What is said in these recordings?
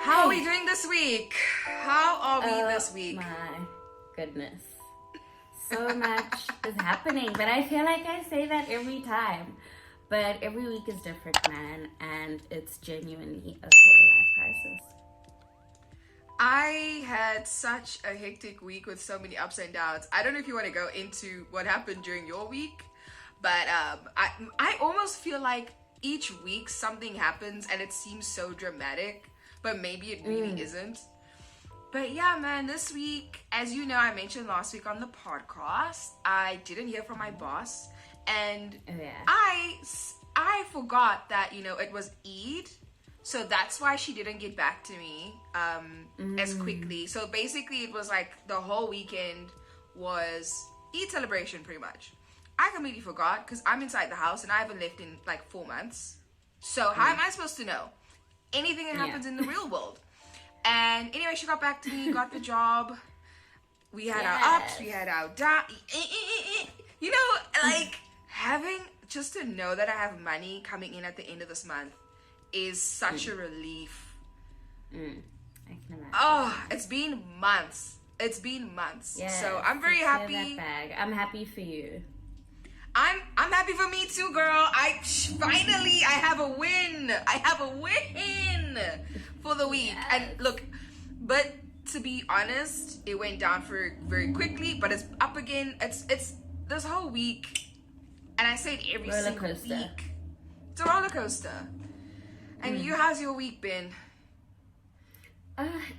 How are we doing this week? How are we this week? My goodness. So much is happening, but I feel like I say that every time. But every week is different, man, and it's genuinely a quarter-life crisis. I had such a hectic week with so many ups and downs. I don't know if you want to go into what happened during your week, but I almost feel like each week something happens and it seems so dramatic, but maybe it really isn't. But yeah, man, this week, as you know, I mentioned last week on the podcast, I didn't hear from my boss, and I forgot that, you know, it was Eid, so that's why she didn't get back to me as quickly. So basically, it was like the whole weekend was Eid celebration, pretty much. I completely forgot because I'm inside the house and I haven't left in like 4 months. So how am I supposed to know anything that happens in the real world? And anyway, she got back to me, got the job. We had our ups, we had our downs. You know, like having just to know that I have money coming in at the end of this month is such a relief. I can imagine. Oh, it's been months. It's been months. Yes, so I'm very happy. That bag. I'm happy for you. I'm happy for me too, girl. Finally I have a win. I have a win for the week. Yes. And look, but to be honest, it went down for very quickly, but it's up again. It's this whole week, and I say it every single week. It's a roller coaster. And you, how's your week been?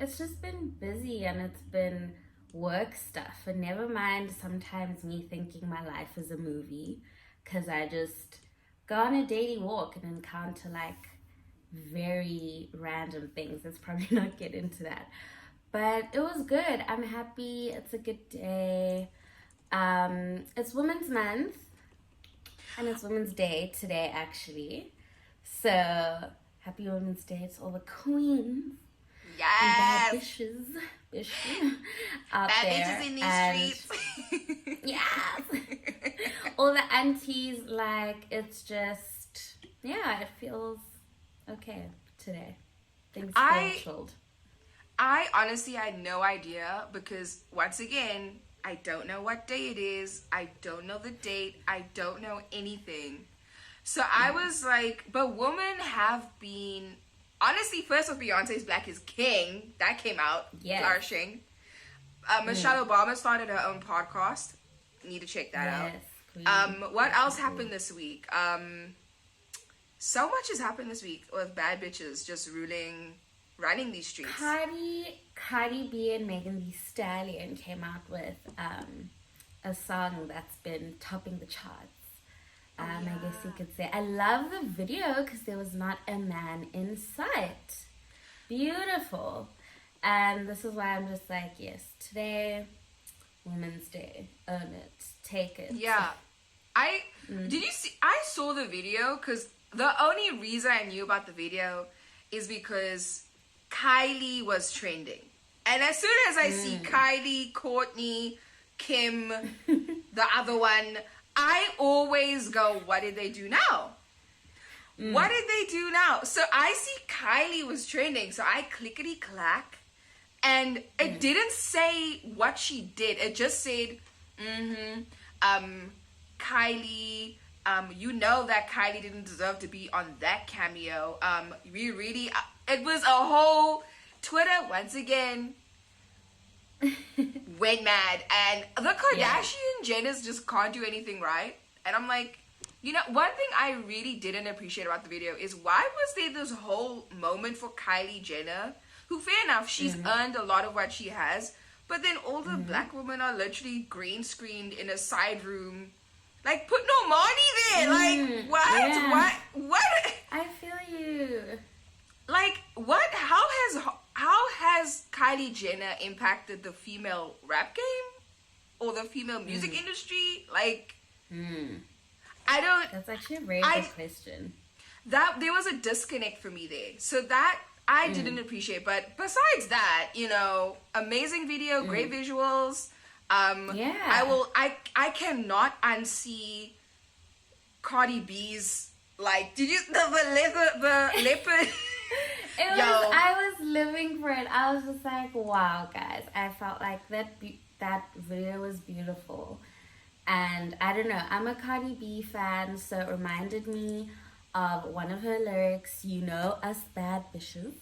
It's just been busy and it's been work stuff, and never mind sometimes me thinking my life is a movie, because I just go on a daily walk and encounter like very random things. Let's probably not get into that, but it was good. I'm happy. It's a good day. It's Women's Month and it's Women's Day today, actually, so happy Women's Day to all the queens. Yes. And bad bitches out bad there. bitches in these streets. Yes. All the aunties, like, it's just, it feels okay today. Things feel chilled. I honestly had no idea because, once again, I don't know what day it is. I don't know the date. I don't know anything. So I was like, but women have been... Honestly, first with Beyonce's Black is King, that came out, flourishing. Michelle Obama started her own podcast. Need to check that out. What else happened this week? So much has happened this week with bad bitches just running these streets. Cardi B and Megan Thee Stallion came out with a song that's been topping the charts. I guess you could say. I love the video because there was not a man in sight. Beautiful. And this is why I'm just like, yes, today, Women's Day. Own it. Take it. Yeah. Did you see? I saw the video because the only reason I knew about the video is because Kylie was trending. And as soon as I see Kylie, Courtney, Kim, the other one, I always go, what did they do now? What did they do now? So I see Kylie was trending. So I clickety-clack. And it didn't say what she did. It just said, Kylie, you know that Kylie didn't deserve to be on that cameo. It was a whole Twitter, once again, went mad. And the Kardashian Jenners just can't do anything right. And I'm like, you know, one thing I really didn't appreciate about the video is why was there this whole moment for Kylie Jenner, who, fair enough, she's earned a lot of what she has, but then all the black women are literally green screened in a side room. Like, put no money there. Like, what? Yeah. What? I feel you. Like, what? How has Kylie Jenner impacted the female rap game or the female music industry? Like, I don't. That's actually a very good question. There was a disconnect for me there. So that I didn't appreciate. But besides that, you know, amazing video, great visuals. I cannot unsee Cardi B's, like, did you the leopard? I was living for it. I was just like, wow, guys. I felt like that video was beautiful. And I don't know, I'm a Cardi B fan, so it reminded me of one of her lyrics, you know, us bad bitches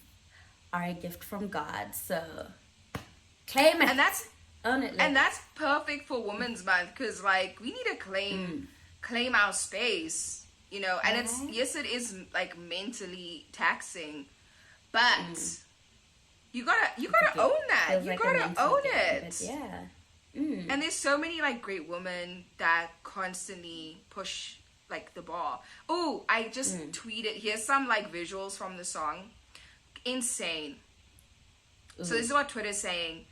are a gift from God. So claim it. And that's own it. And that's perfect for Women's Month, because like we need to claim our space, you know. And it's, yes, it is like mentally taxing, but you gotta own that. You gotta own it. Yeah. And there's so many like great women that constantly push like the bar. Oh, I just tweeted, here's some like visuals from the song. Insane. So this is what Twitter's saying.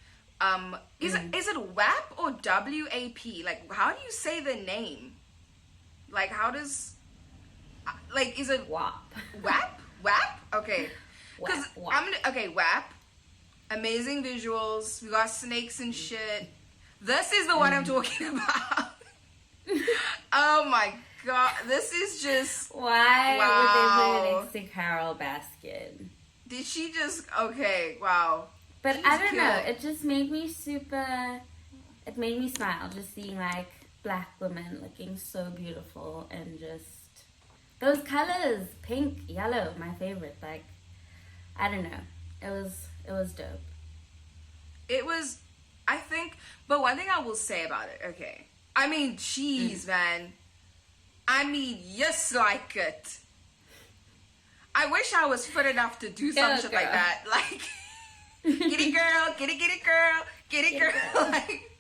Is it WAP or WAP? Like, how do you say the name? Like, how does, like, is it WAP? WAP? WAP? Okay. Because WAP. Amazing visuals. We got snakes and shit. This is the one I'm talking about. Oh my god. This is just... Why would they put it next to Carol Baskin? Did she just... Okay, wow. But I don't know. It just made me it made me smile just seeing like black women looking so beautiful, and just those colors, pink, yellow, my favorite. Like, I don't know. It was dope. It was, I think, but one thing I will say about it, okay. I mean, jeez, man. I mean, yes, like it. I wish I was fit enough to do some shit like that. Like, get it, girl. Get it, girl. Get it, girl. Like,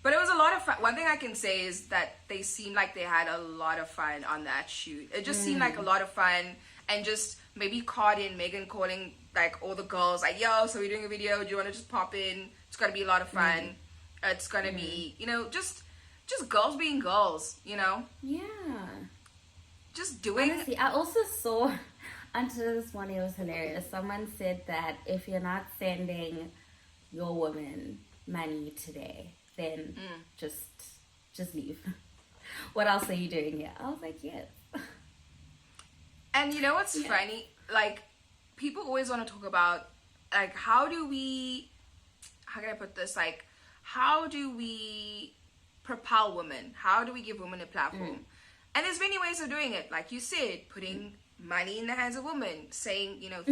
but it was a lot of fun. One thing I can say is that they seemed like they had a lot of fun on that shoot. It just seemed like a lot of fun, and just maybe Cardi and Megan calling like all the girls like, yo, so we're doing a video. Do you want to just pop in? It's gonna be a lot of fun. It's gonna be, you know, just girls being girls, you know? Yeah. Just doing... Honestly, I also saw, until this morning, it was hilarious. Someone said that if you're not sending your woman money today, then just leave. What else are you doing here? I was like, yes. And you know what's funny? Like, people always want to talk about, like, how can I put this? Like, how do we propel women? How do we give women a platform? And there's many ways of doing it. Like you said, putting money in the hands of women, saying, you know,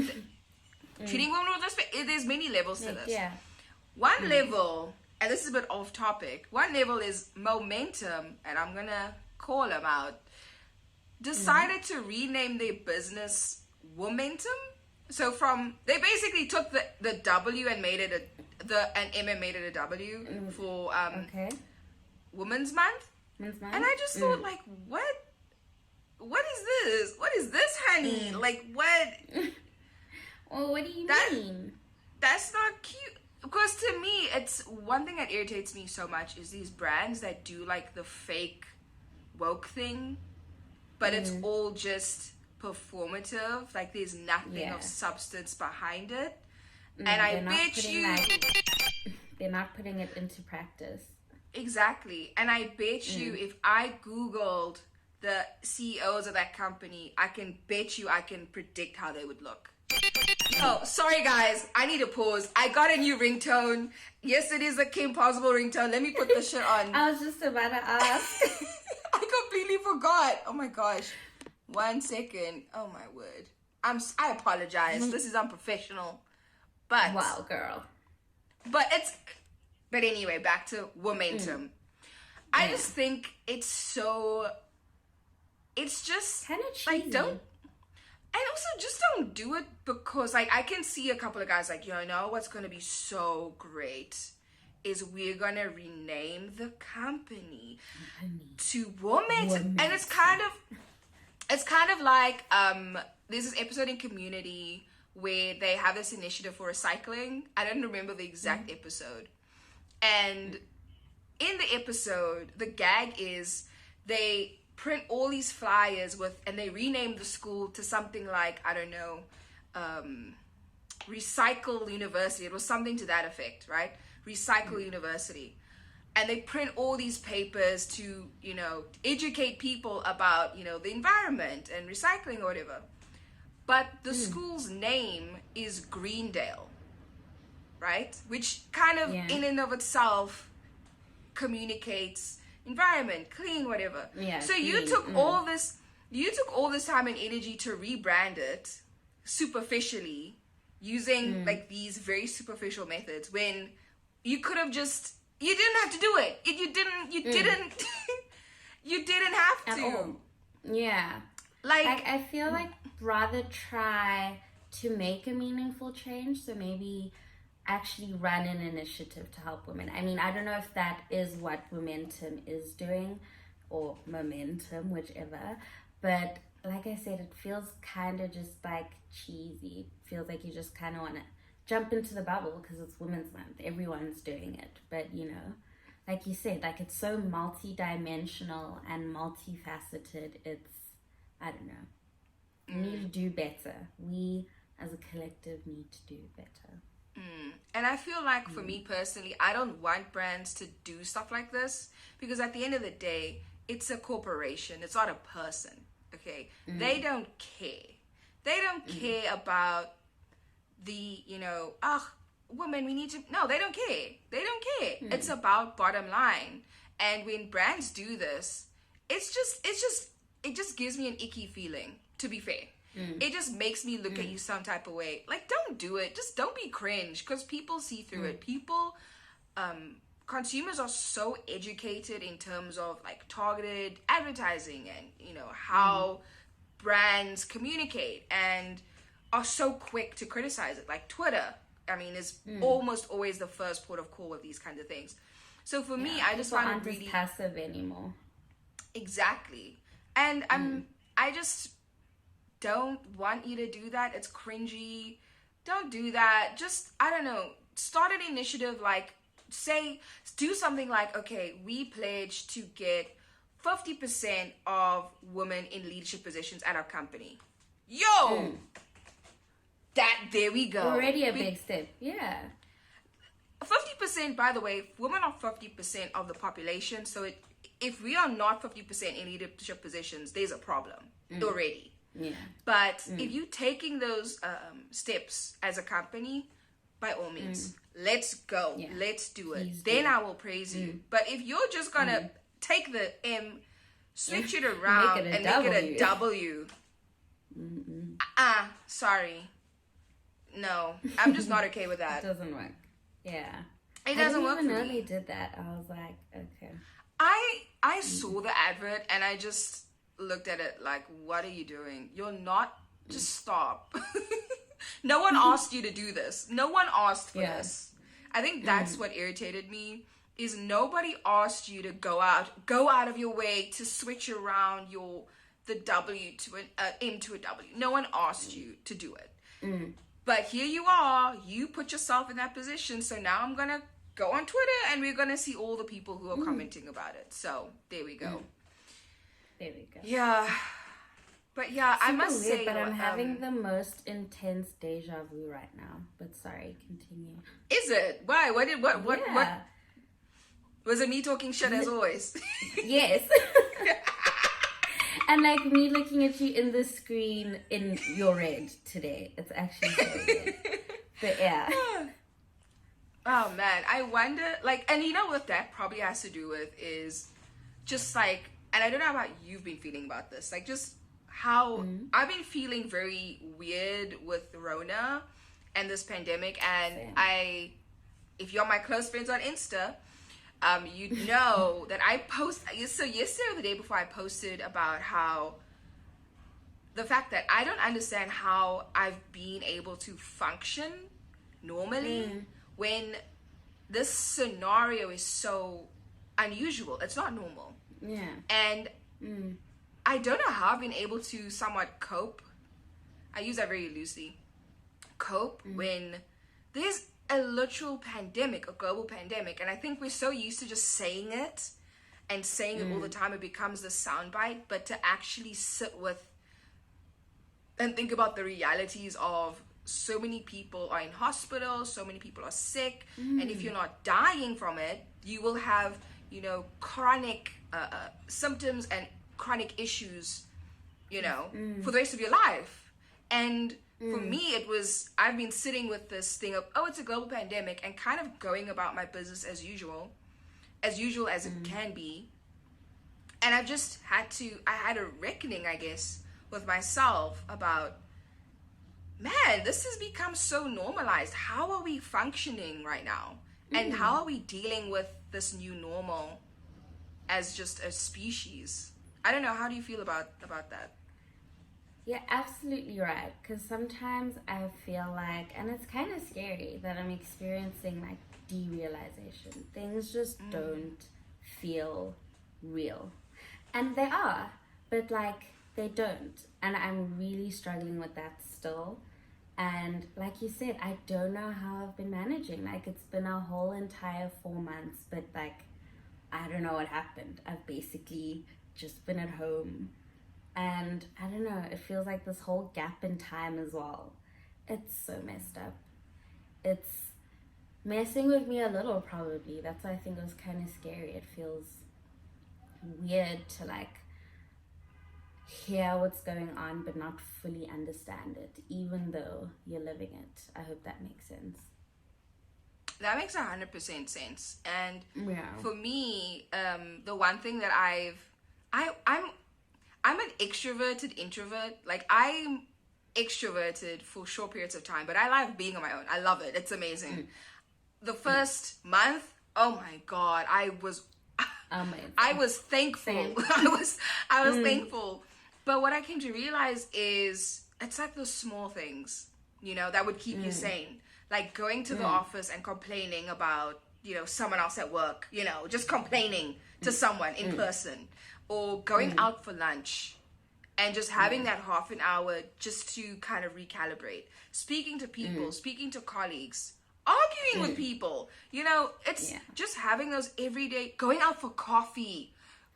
treating women with respect. There's many levels to this. Yeah. One level, and this is a bit off topic, one level is Momentum, and I'm going to call them out, decided to rename their business Womentum. So they basically took the W and made it an M and made it a W for Women's Month. And I just thought, like, what is this? What is this, honey? Like, what? Well, what do you mean? That's not cute. Because to me, it's one thing that irritates me so much is these brands that do, like, the fake woke thing, but it's all just performative. Like, there's nothing of substance behind it. And I bet you... they're not putting it into practice. Exactly. And I bet you if I Googled the CEOs of that company, I can bet you I can predict how they would look. Oh, sorry guys. I need to pause. I got a new ringtone. Yes, it is a Kim Possible ringtone. Let me put this shit on. I was just about to ask. I completely forgot. Oh my gosh. 1 second. Oh my word. I apologize. This is unprofessional. But wow, girl. But anyway, back to Momentum. I just think it's just kind of cheesy. Like, and also just don't do it because, like, I can see a couple of guys like, you know what's going to be so great is we're going to rename the company to Momentum. And it's kind of like, there's this episode in Community where they have this initiative for recycling. I don't remember the exact episode. And in the episode, the gag is they print all these flyers and they rename the school to something like, I don't know, Recycle University. It was something to that effect, right? Recycle University. And they print all these papers to, you know, educate people about, you know, the environment and recycling or whatever. But the school's name is Greendale, right? Which kind of Yeah. in and of itself communicates environment, clean, whatever. Yeah, so you clean. took all this time and energy to rebrand it superficially using like these very superficial methods when you could have just, you didn't have to do it. You didn't have At to. all. Yeah. Like I feel like rather try to make a meaningful change, so maybe actually run an initiative to help women. I mean, I don't know if that is what Momentum is doing, or Momentum, whichever, but like I said, it feels kind of just like cheesy. It feels like you just kind of want to jump into the bubble because it's Women's Month. Everyone's doing it, but you know, like you said, like it's so multi-dimensional and multifaceted. It's, I don't know. We need to do better. We as a collective need to do better. And I feel like for me personally, I don't want brands to do stuff like this because at the end of the day, it's a corporation. It's not a person. Okay? They don't care. They don't care about the, you know, women, we need to, no, they don't care. They don't care. It's about bottom line. And when brands do this, it just gives me an icky feeling, to be fair. It just makes me look at you some type of way. Like, don't do it. Just don't be cringe, because people see through it. People, consumers are so educated in terms of like targeted advertising and, you know, how brands communicate, and are so quick to criticize it. Like Twitter, I mean, is almost always the first port of call with these kinds of things. So for me, I just find it really passive anymore. Exactly. And I just don't want you to do that. It's cringy. Don't do that. Just, I don't know, start an initiative, like do something like, okay, we pledge to get 50% of women in leadership positions at our company. Yo! There we go. Already a big step. Yeah. 50%, by the way, women are 50% of the population. So if we are not 50% in leadership positions, there's a problem already. Yeah. But if you're taking those steps as a company, by all means, let's go. Yeah. Let's do it. Then I will praise you. But if you're just going to take the M, switch it around and make it a W, sorry. No, I'm just not okay with that. It doesn't work. Yeah. It doesn't work for me. I didn't even know they did that. I was like, okay. I saw the advert and I just looked at it like, what are you doing? You're not, just stop. No one asked you to do this. No one asked for this. I think that's what irritated me, is nobody asked you to go out of your way to switch around the W to an M to a W. No one asked you to do it. But here you are, you put yourself in that position, so now I'm going to go on Twitter and we're going to see all the people who are commenting about it. So, there we go. There we go. Yeah. But yeah, I must say... But I'm having the most intense deja vu right now. But sorry, continue. Is it? Why? What? Was it me talking shit as always? Yes. And like me looking at you in the screen in your red today. It's actually so good. But yeah. Oh man, I wonder, like, and you know what that probably has to do with is just like, and I don't know how you've been feeling about this, like just how I've been feeling very weird with Rona and this pandemic. And if you're my close friends on Insta, you know that I so yesterday or the day before, I posted about how the fact that I don't understand how I've been able to function normally when this scenario is so unusual. It's not normal. Yeah. And I don't know how I've been able to somewhat cope. I use that very loosely. Cope when there's a literal pandemic, a global pandemic, and I think we're so used to just saying it and saying it all the time, it becomes the soundbite. But to actually sit with and think about the realities of so many people are in hospitals, so many people are sick, and if you're not dying from it, you will have, you know, chronic symptoms and chronic issues, you know, for the rest of your life. And For me, I've been sitting with this thing of, oh, it's a global pandemic, and kind of going about my business as usual as it can be. And I had a reckoning, I guess, with myself about, man, this has become so normalized. How are we functioning right now? And how are we dealing with this new normal as just a species? I don't know. How do you feel about that? You're absolutely right. Because sometimes I feel like, and it's kind of scary, that I'm experiencing like derealization. Things just don't feel real. And they are, but like they don't. And I'm really struggling with that still. And like you said, I don't know how I've been managing. Like, it's been a whole entire 4 months, but like, I don't know what happened. I've basically just been at home. And I don't know, it feels like this whole gap in time as well. It's so messed up. It's messing with me a little, probably. That's why I think it was kind of scary. It feels weird to like hear what's going on but not fully understand it, even though you're living it. I hope that makes sense. That makes 100% sense. And Yeah. for me, the one thing that I'm an extroverted introvert. Like, I'm extroverted for short periods of time, but I like being on my own. I love it. It's amazing. The first month, oh my God, I was thankful. Same. I was thankful. But what I came to realize is it's like those small things, that would keep you sane. Like going to the office and complaining about, someone else at work, just complaining to someone in person, or going out for lunch and just having that half an hour just to kind of recalibrate, speaking to people, speaking to colleagues, arguing with people, it's just having those everyday, going out for coffee,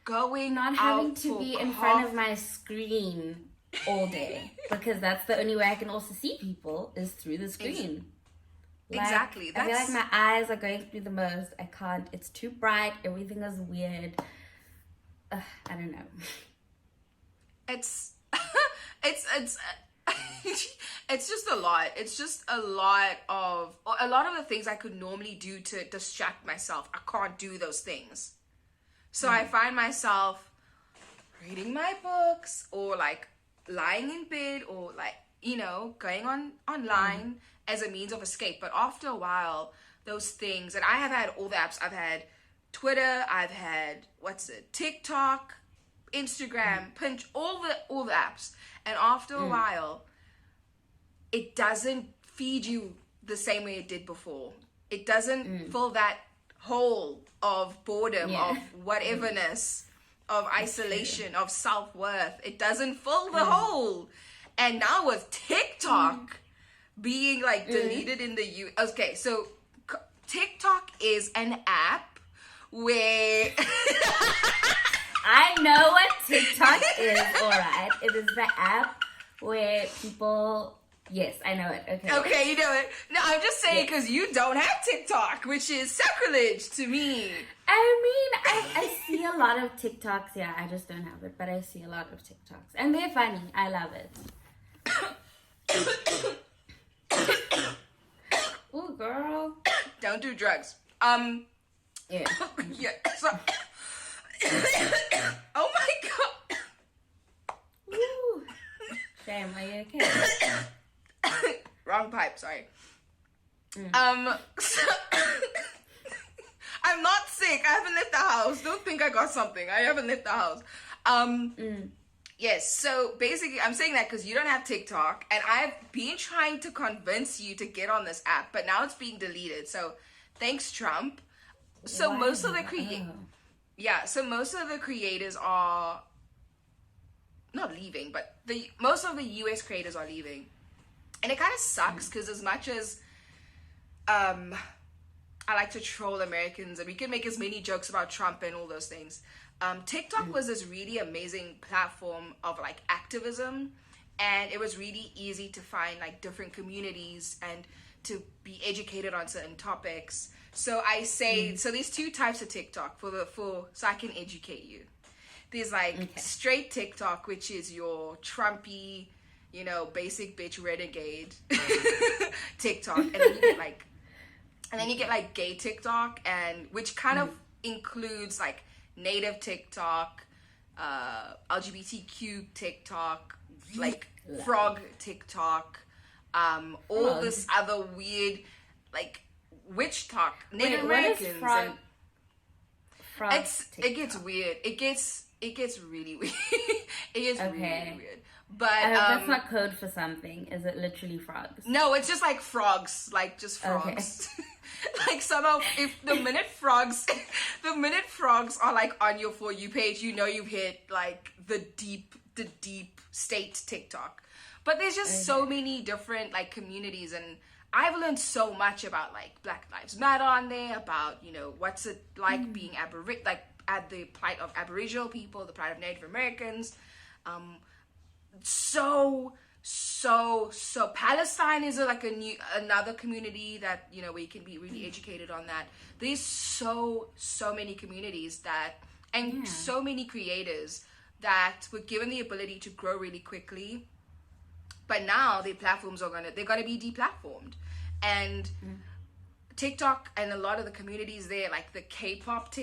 not having to be in front of my screen all day, because that's the only way I can also see people is through the screen. Exactly. I feel like my eyes are going through the most. I can't. It's too bright. Everything is weird. I don't know. It's it's just a lot. It's just a lot of the things I could normally do to distract myself. I can't do those things. So I find myself reading my books, or like lying in bed, or like, going online as a means of escape. But after a while, those things, and I have had all the apps. I've had Twitter, I've had, TikTok, Instagram, Pinch, all the apps. And after a while, it doesn't feed you the same way it did before. It doesn't fill that hole of boredom, of whateverness, of isolation, of self-worth. It doesn't fill the hole. And now with TikTok being like deleted in the okay, so TikTok is an app where I know what TikTok is, alright. It is the app where people... Yes, I know it. Okay. Okay, you know it. No, I'm just saying because you don't have TikTok, which is sacrilege to me. I mean, I see a lot of TikToks. Yeah, I just don't have it, but I see a lot of TikToks. And they're funny. I love it. Ooh, girl. Don't do drugs. Yeah. Yeah. So, oh my God. Woo. Shame, are you okay? Wrong pipe, sorry. So, I'm not sick. I haven't left the house. Don't think I got something. I haven't left the house. Yes, so basically I'm saying that because you don't have TikTok, and I've been trying to convince you to get on this app, but now it's being deleted. So thanks, Trump. So most of the most of the creators are not leaving, but most of the US creators are leaving. And it kind of sucks because as much as I like to troll Americans, and we can make as many jokes about Trump and all those things, TikTok was this really amazing platform of like activism, and it was really easy to find like different communities and to be educated on certain topics. So I say, so there's two types of TikTok so I can educate you. There's like straight TikTok, which is your Trumpy, basic bitch renegade TikTok, and then you get like gay TikTok, and which kind of includes like native TikTok, LGBTQ TikTok, like frog TikTok, all this other weird like witch talk, Native Americans. It gets weird. It gets really weird. It gets really weird. But that's not code for something. Is it literally frogs? No, it's just like frogs, like just frogs. Okay. Like somehow, if the minute frogs are like on your For You page, you've hit like the deep state TikTok. But there's just so many different like communities, and I've learned so much about like Black Lives Matter on there, about what's it like being at the plight of Aboriginal people, the plight of Native Americans. So Palestine is another community that where you can be really educated on that. There's so many communities so many creators that were given the ability to grow really quickly, but now their platforms they're gonna be deplatformed. And TikTok and a lot of the communities there, like the K-pop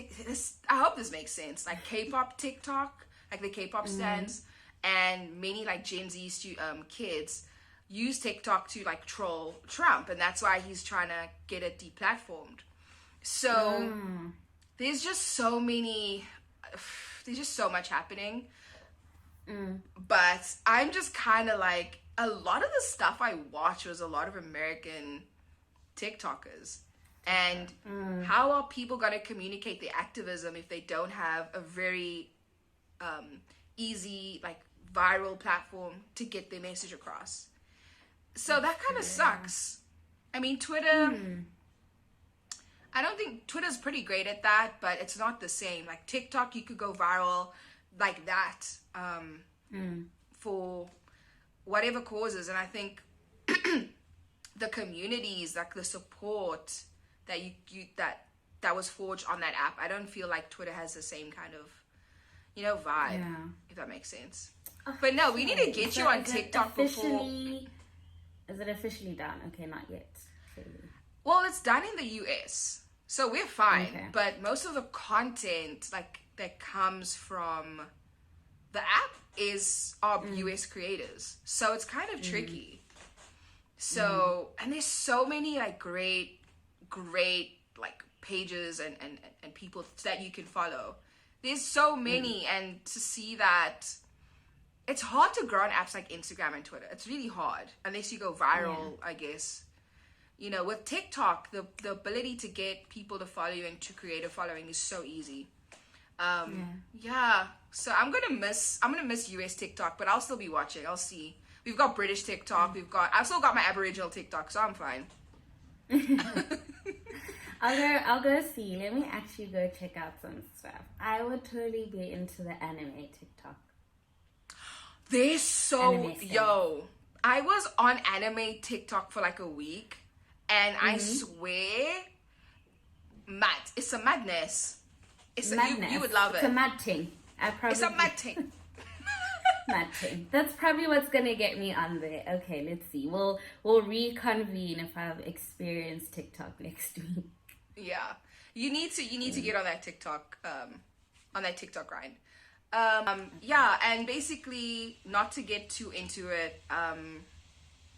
I hope this makes sense, like K-pop TikTok, like the K-pop stands, and many like Gen Z kids use TikTok to like troll Trump, and that's why he's trying to get it deplatformed. So there's just so much happening. But I'm just kind of like, a lot of the stuff I watch was a lot of American TikTokers. And how are people going to communicate their activism if they don't have a very easy, like, viral platform to get their message across? So that kind of sucks. I mean, Twitter, I don't think Twitter's pretty great at that, but it's not the same. Like TikTok, you could go viral like that for whatever causes. And I think the communities, like the support that that was forged on that app, I don't feel like Twitter has the same kind of vibe, if that makes sense. But no, we need to get you on TikTok before. Is it officially done? Okay, not yet. Well, it's done in the US, so we're fine. Okay. But most of the content that comes from the app is US creators, so it's kind of tricky. So and there's so many like great like pages and people that you can follow. There's so many, and to see that, it's hard to grow on apps like Instagram and Twitter. It's really hard unless you go viral, I guess. With TikTok, the ability to get people to follow you and to create a following is so easy. So I'm gonna miss US TikTok, but I'll still be watching. I'll see. We've got British TikTok. I've still got my Aboriginal TikTok, so I'm fine. I'll go see. Let me actually go check out some stuff. I would totally be into the anime TikTok. They're so I was on anime TikTok for like a week, and I swear, it's a madness. You would love it. It's a mad thing. It's a mad thing. Mad thing. That's probably what's gonna get me on there. Okay, let's see. We'll reconvene if I've experienced TikTok next week. Yeah, you need to get on that TikTok grind. And basically, not to get too into it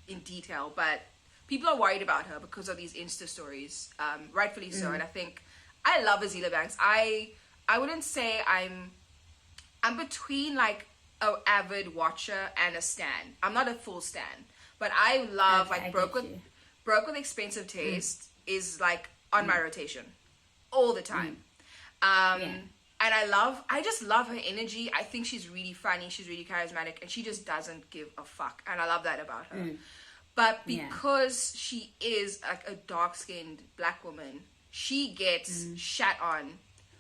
in detail, but people are worried about her because of these Insta stories, rightfully so. And I think I love Azealia Banks. I wouldn't say I'm between like an avid watcher and a stan. I'm not a full stan, but I love Broke with Expensive Taste is like on my rotation all the time. And I just love her energy. I think she's really funny. She's really charismatic, and she just doesn't give a fuck. And I love that about her. But because she is like a dark-skinned black woman, she gets shat on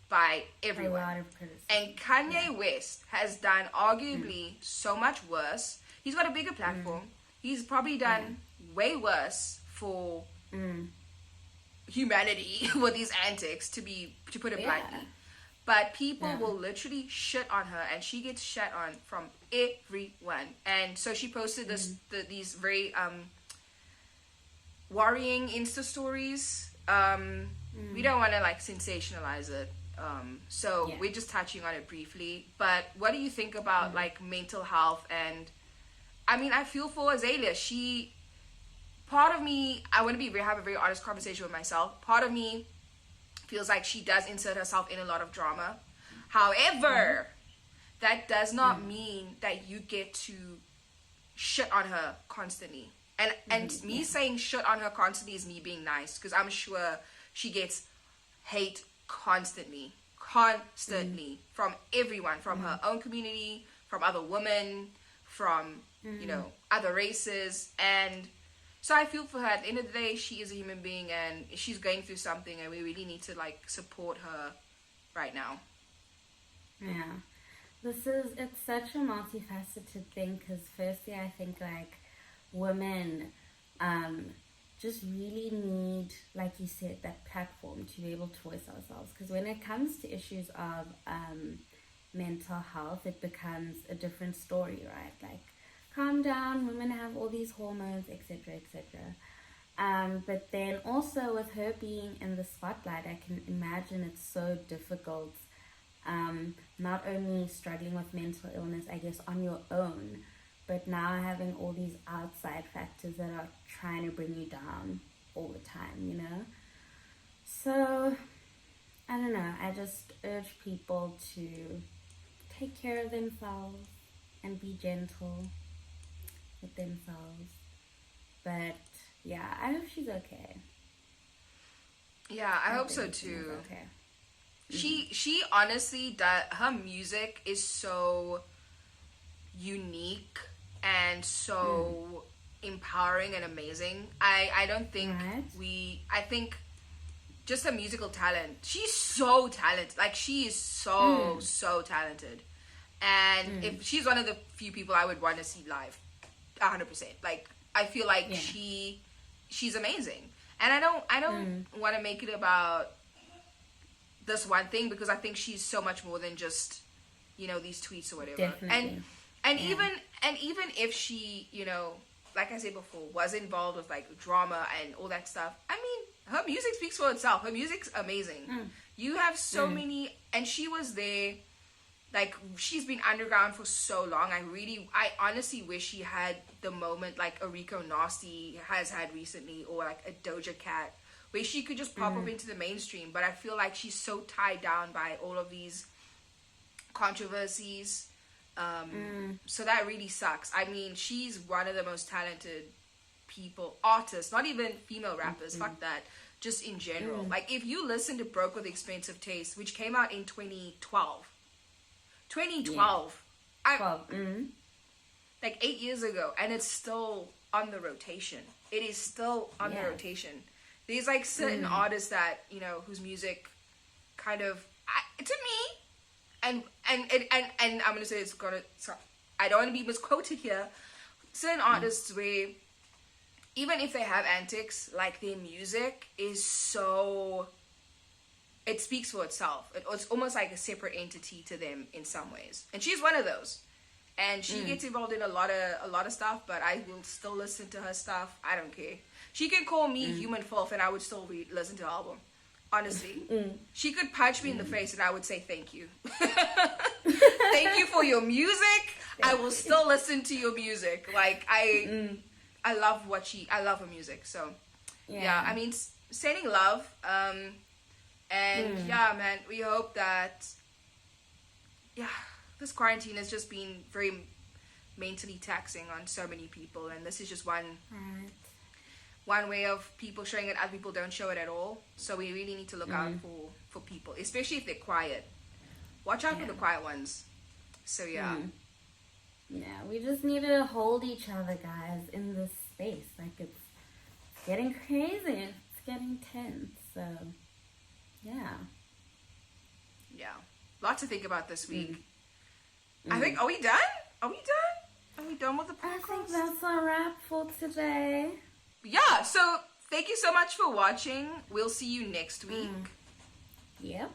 by everyone. And Kanye West has done arguably so much worse. He's got a bigger platform. He's probably done way worse for humanity with these antics, to put it bluntly. but people will literally shit on her, and she gets shit on from everyone. And so she posted these very worrying Insta stories. We don't want to like sensationalize it, so we're just touching on it briefly. But what do you think about like mental health? And I mean, I feel for Azealia. Part of me, I want to have a very honest conversation with myself. Part of me feels like she does insert herself in a lot of drama. However, that does not mean that you get to shit on her constantly. And me saying shit on her constantly is me being nice, because I'm sure she gets hate constantly from everyone, from her own community, from other women, from you know, other races. And so I feel for her. At the end of the day, she is a human being, and she's going through something, and we really need to like support her right now. Yeah, it's such a multifaceted thing, because firstly I think like women just really need, like you said, that platform to be able to voice ourselves, because when it comes to issues of mental health, it becomes a different story, right? Like, calm down, women have all these hormones, etc., etc. But then also with her being in the spotlight, I can imagine it's so difficult, not only struggling with mental illness, I guess, on your own, but now having all these outside factors that are trying to bring you down all the time, you know? So, I don't know, I just urge people to take care of themselves and be gentle with themselves. But yeah, I hope she's okay. Yeah, I hope so too. Okay. She honestly does. Her music is so unique and so empowering and amazing. I don't think I think just her musical talent. She's so talented. Like, she is so talented. And if she's one of the few people I would want to see live, 100%. Like, I feel like she's amazing. And I don't want to make it about this one thing, because I think she's so much more than just, you know, these tweets or whatever. Definitely. And even if she, you know, like I said before, was involved with like drama and all that stuff, I mean, her music speaks for itself. Her music's amazing. You have so many, and she was there. Like, she's been underground for so long. I honestly wish she had the moment like a Rico Nasty has had recently, or like a Doja Cat, where she could just pop up into the mainstream. But I feel like she's so tied down by all of these controversies. So that really sucks. I mean, she's one of the most talented artists, not even female rappers, fuck that, just in general. Like, if you listen to Broke with Expensive Taste, which came out in 2012, like 8 years ago, and it's still on the rotation. It is still on the rotation. There's like certain artists that, you know, whose music kind of, to me, and I'm gonna say I don't want to be misquoted here. Certain artists where even if they have antics, like, their music is so, it speaks for itself. It's almost like a separate entity to them in some ways. And she's one of those. And she gets involved in a lot of stuff, but I will still listen to her stuff. I don't care. She can call me human filth, and I would still listen to her album. Honestly. She could punch me in the face, and I would say thank you. Thank you for your music. I will still listen to your music. Like, I love her music. So yeah, I mean, sending love. And yeah, man, we hope that, this quarantine has just been very mentally taxing on so many people, and this is just one way of people showing it. Other people don't show it at all, so we really need to look out for people, especially if they're quiet. Watch out for the quiet ones. So yeah, we just need to hold each other, guys, in this space. Like, it's getting crazy, it's getting tense. So yeah, lots to think about this week. I think, are we done with the podcast? I think that's a wrap for today. Yeah, so thank you so much for watching. We'll see you next week. Yep.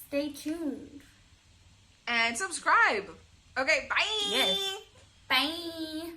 stay tuned. And subscribe. Okay, bye. Yes. Bye.